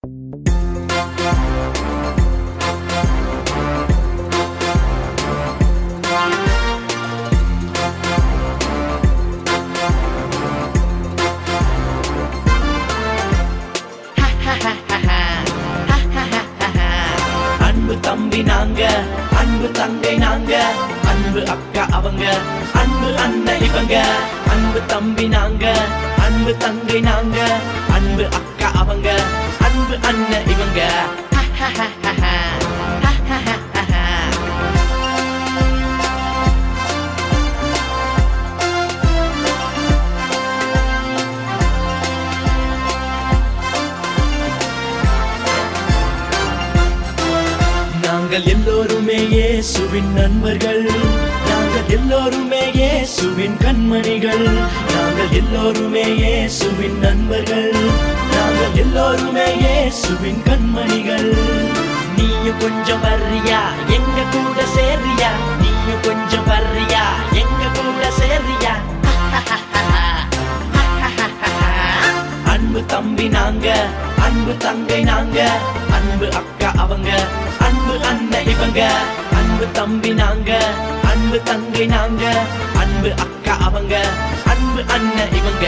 அன்பு தம்பி நாங்க, அன்பு தங்கை நாங்க, அன்பு அக்கா அவங்க, அன்பு அண்ணன் இவங்க. அன்பு தம்பி நாங்க, அன்பு தங்கை நாங்க, அன்பு அக்கா அவங்க, அன்பு அண்ணன் இவங்க. நாங்கள் எல்லோருமே இயேசுவின் நண்பர்கள், நாங்கள் எல்லோருமே இயேசுவின் கண்மணிகள். நாங்கள் எல்லோருமே இயேசுவின் நண்பர்கள், நாங்கள் எல்லோருமே இயேசுவின் கண்மணிகள். நீயும் கொஞ்சம் வர்றியா எங்க கூட சேர்றியா, நீயும் கொஞ்சம் வர்றியா எங்க கூட சேர்றியா. அன்பு தம்பி நாங்க, அன்பு தங்கை நாங்க, அன்பு அக்கா அவங்க, அன்பு அண்ணன் இவங்க. அன்பு தம்பி நாங்க, அன்பு தங்கை நாங்க, அன்பு அக்கா அவங்க, அன்பு அண்ணன் இவங்க.